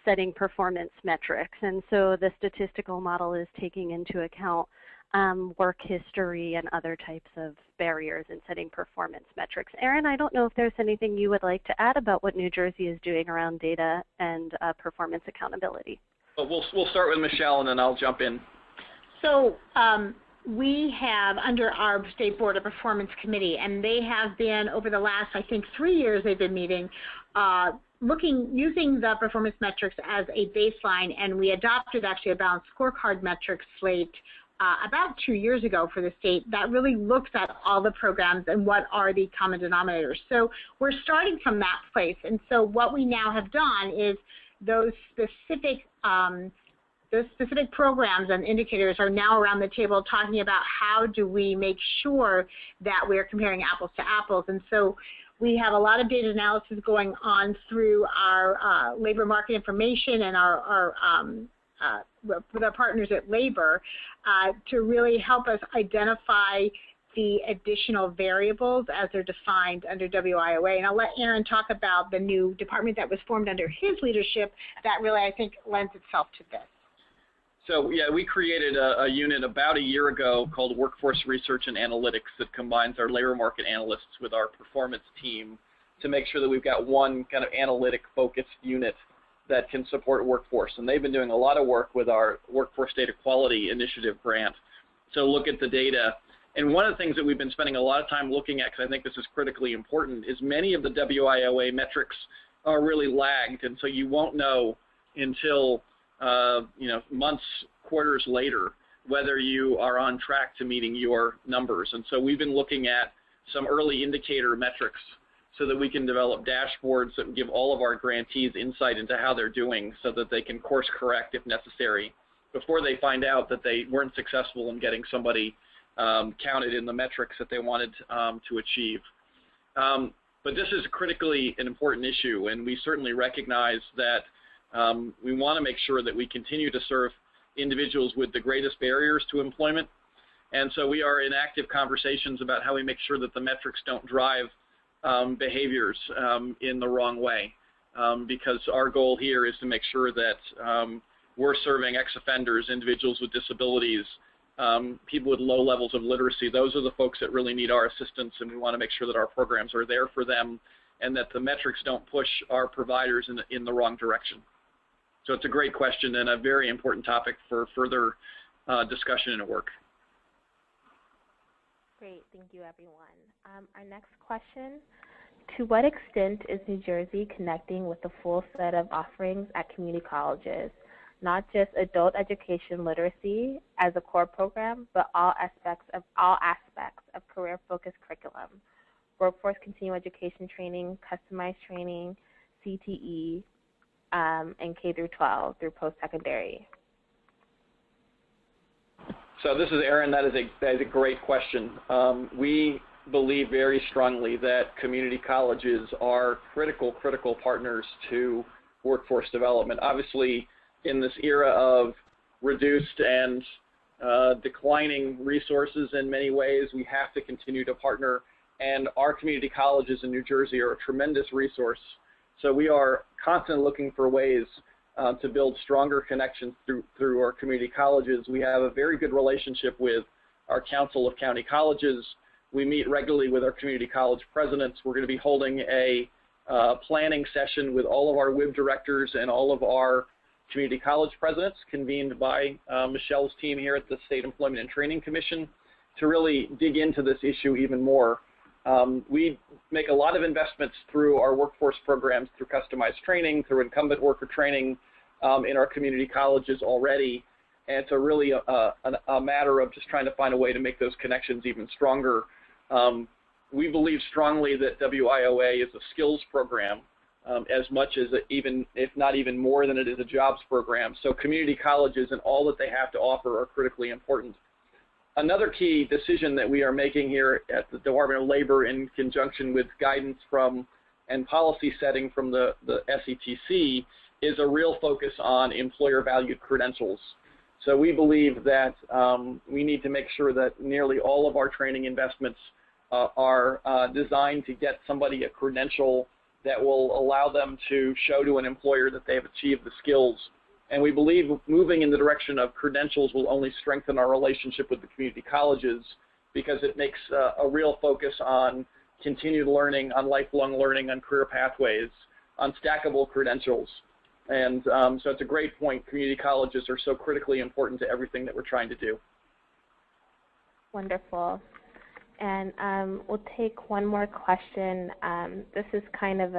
setting performance metrics. And so the statistical model is taking into account work history and other types of barriers in setting performance metrics. Erin, I don't know if there's anything you would like to add about what New Jersey is doing around data and performance accountability. Well, we'll start with Michelle and then I'll jump in. So we have under our State Board of Performance Committee, and they have been over the last, I think, 3 years they've been meeting, using the performance metrics as a baseline, and we adopted actually a balanced scorecard metrics slate about 2 years ago for the state that really looks at all the programs and what are the common denominators. So we're starting from that place, and so what we now have done is those specific programs and indicators are now around the table talking about how do we make sure that we're comparing apples to apples. And so we have a lot of data analysis going on through our labor market information and with our partners at Labor to really help us identify the additional variables as they're defined under WIOA. And I'll let Aaron talk about the new department that was formed under his leadership that really, I think, lends itself to this. So yeah, we created a unit about a year ago called Workforce Research and Analytics that combines our labor market analysts with our performance team to make sure that we've got one kind of analytic-focused unit that can support workforce. And they've been doing a lot of work with our Workforce Data Quality Initiative grant. So look at the data. And one of the things that we've been spending a lot of time looking at, because I think this is critically important, is many of the WIOA metrics are really lagged, and so you won't know until months, quarters later, whether you are on track to meeting your numbers. And so we've been looking at some early indicator metrics so that we can develop dashboards that give all of our grantees insight into how they're doing so that they can course correct if necessary before they find out that they weren't successful in getting somebody counted in the metrics that they wanted to achieve. But this is critically an important issue, and we certainly recognize that we want to make sure that we continue to serve individuals with the greatest barriers to employment. And so we are in active conversations about how we make sure that the metrics don't drive behaviors in the wrong way. because our goal here is to make sure that we're serving ex-offenders, individuals with disabilities, people with low levels of literacy. Those are the folks that really need our assistance, and we want to make sure that our programs are there for them and that the metrics don't push our providers in the wrong direction. So it's a great question and a very important topic for further discussion and work. Great, thank you everyone. Our next question, to what extent is New Jersey connecting with the full set of offerings at community colleges, not just adult education literacy as a core program, but all aspects of career-focused curriculum, workforce continuing education training, customized training, CTE, and K through 12 through post-secondary? So this is Aaron. That is a great question. We believe very strongly that community colleges are critical partners to workforce development. Obviously, in this era of reduced and declining resources in many ways, we have to continue to partner, and our community colleges in New Jersey are a tremendous resource. So we are constantly looking for ways to build stronger connections through our community colleges. We have a very good relationship with our Council of County Colleges. We meet regularly with our community college presidents. We're going to be holding a planning session with all of our WIB directors and all of our community college presidents, convened by Michelle's team here at the State Employment and Training Commission, to really dig into this issue even more. We make a lot of investments through our workforce programs, through customized training, through incumbent worker training in our community colleges already. And it's really a matter of just trying to find a way to make those connections even stronger. We believe strongly that WIOA is a skills program as much as even, if not even more than it is a jobs program. So community colleges and all that they have to offer are critically important. Another key decision that we are making here at the Department of Labor, in conjunction with guidance from and policy setting from the SETC, is a real focus on employer valued credentials. So we believe that we need to make sure that nearly all of our training investments are designed to get somebody a credential that will allow them to show to an employer that they have achieved the skills. And we believe moving in the direction of credentials will only strengthen our relationship with the community colleges, because it makes a real focus on continued learning, on lifelong learning, on career pathways, on stackable credentials. And so it's a great point. Community colleges are so critically important to everything that we're trying to do. Wonderful. And we'll take one more question. This is kind of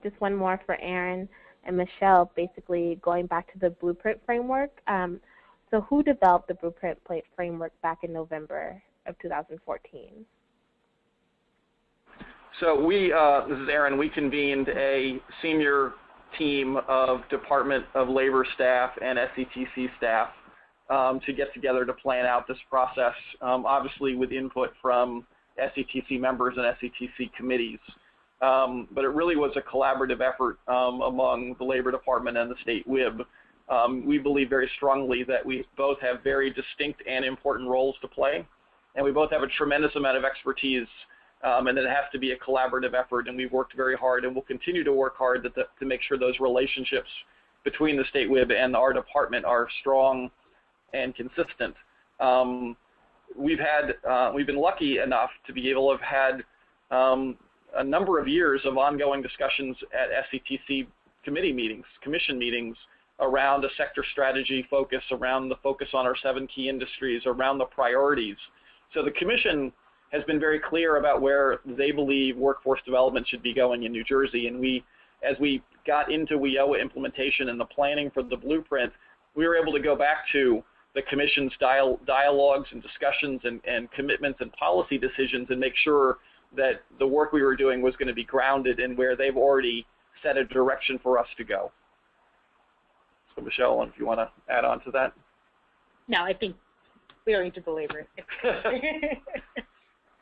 just one more for Aaron and Michelle, basically going back to the blueprint framework. So who developed the blueprint framework back in November of 2014? So this is Aaron, we convened a senior team of Department of Labor staff and SETC staff to get together to plan out this process, obviously with input from SETC members and SETC committees. But it really was a collaborative effort among the Labor Department and the state WIB. We believe very strongly that we both have very distinct and important roles to play, and we both have a tremendous amount of expertise, and it has to be a collaborative effort, and we've worked very hard and will continue to work hard to make sure those relationships between the state WIB and our department are strong and consistent. We've been lucky enough to be able to have had a number of years of ongoing discussions at SETC commission meetings around a sector strategy focus, around the focus on our 7 key industries, around the priorities. So the commission has been very clear about where they believe workforce development should be going in New Jersey. And as we got into WIOA implementation and the planning for the blueprint, we were able to go back to the commission's dialogues and discussions and commitments and policy decisions and make sure that the work we were doing was going to be grounded in where they've already set a direction for us to go. So Michelle, if you want to add on to that. No, I think we don't need to belabor it.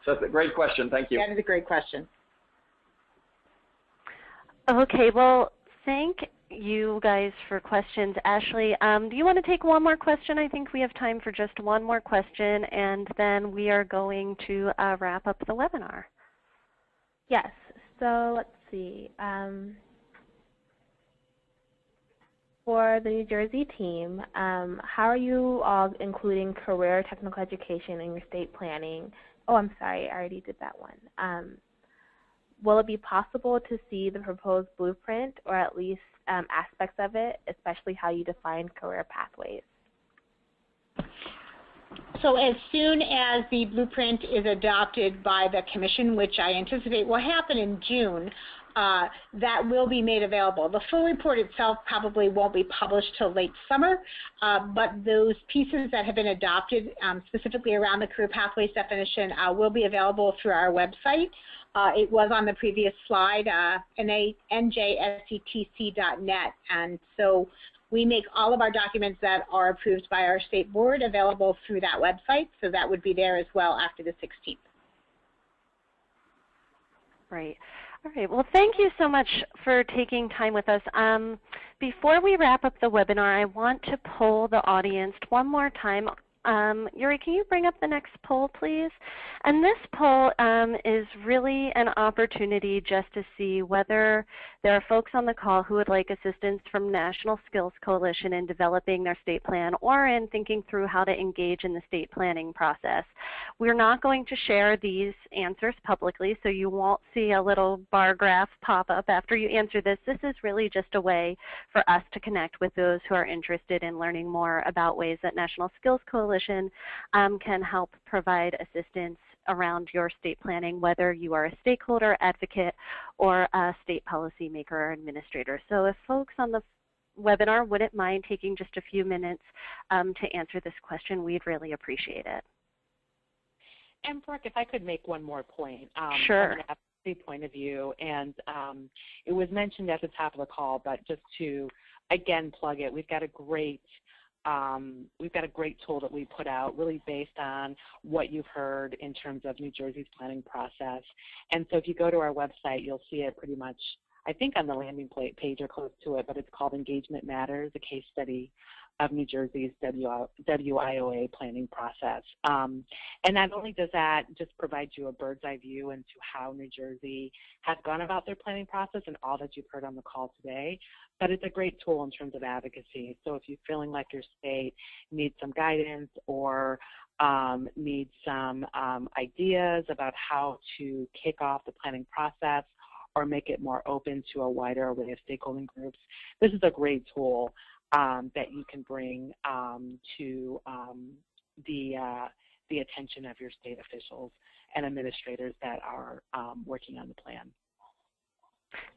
So that's a great question. Thank you. That is a great question. Okay, well, thank you guys for questions. Ashley, do you want to take one more question? I think we have time for just one more question, and then we are going to wrap up the webinar. Yes, so let's see. for the New Jersey team, how are you all including career technical education in your state planning? Oh, I'm sorry, I already did that one. Will it be possible to see the proposed blueprint, or at least aspects of it, especially how you define career pathways? So as soon as the blueprint is adopted by the Commission, which I anticipate will happen in June, that will be made available. The full report itself probably won't be published till late summer, but those pieces that have been adopted specifically around the career pathways definition will be available through our website. It was on the previous slide, njsetc.net, and so we make all of our documents that are approved by our state board available through that website, so that would be there as well after the 16th. Right. All right. Well, thank you so much for taking time with us. Before we wrap up the webinar, I want to poll the audience one more time. Yuri, can you bring up the next poll, please? And this poll is really an opportunity just to see whether there are folks on the call who would like assistance from National Skills Coalition in developing their state plan or in thinking through how to engage in the state planning process. We're not going to share these answers publicly, so you won't see a little bar graph pop up after you answer this. This is really just a way for us to connect with those who are interested in learning more about ways that National Skills Coalition can help provide assistance around your state planning, whether you are a stakeholder, advocate, or a state policymaker or administrator. So if folks on the webinar wouldn't mind taking just a few minutes to answer this question, we'd really appreciate it. And Brooke, if I could make one more point. Sure. From an advocacy point of view, and it was mentioned at the top of the call, but just to again plug it, we've got a great tool that we put out really based on what you've heard in terms of New Jersey's planning process. And so if you go to our website, you'll see it pretty much, I think, on the landing page or close to it, but it's called Engagement Matters, a case study of New Jersey's WIOA planning process. And not only does that just provide you a bird's eye view into how New Jersey has gone about their planning process and all that you've heard on the call today, but it's a great tool in terms of advocacy. So if you're feeling like your state needs some guidance or needs some ideas about how to kick off the planning process or make it more open to a wider array of stakeholding groups, this is a great tool that you can bring to the attention of your state officials and administrators that are working on the plan.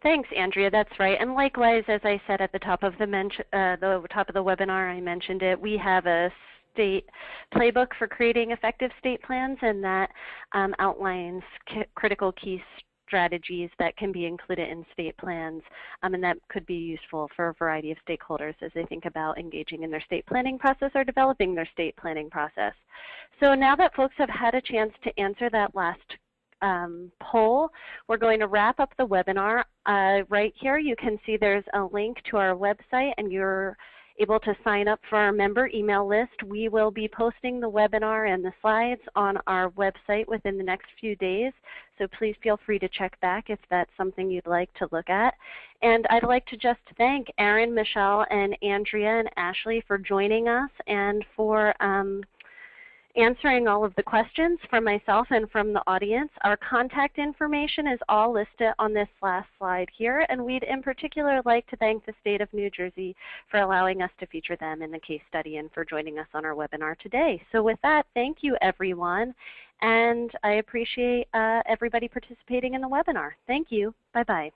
Thanks, Andrea. That's right. And likewise, as I said at the top of the webinar, I mentioned it. We have a state playbook for creating effective state plans, and that outlines critical key strategies that can be included in state plans, and that could be useful for a variety of stakeholders as they think about engaging in their state planning process or developing their state planning process. So now that folks have had a chance to answer that last poll, we're going to wrap up the webinar. Right here you can see there's a link to our website, and you're able to sign up for our member email list. We will be posting the webinar and the slides on our website within the next few days, so please feel free to check back if that's something you'd like to look at. And I'd like to just thank Erin, Michelle, and Andrea and Ashley for joining us and for answering all of the questions from myself and from the audience. Our contact information is all listed on this last slide here, and we'd in particular like to thank the state of New Jersey for allowing us to feature them in the case study and for joining us on our webinar today. So with that, thank you everyone, and I appreciate everybody participating in the webinar. Thank you. Bye-bye.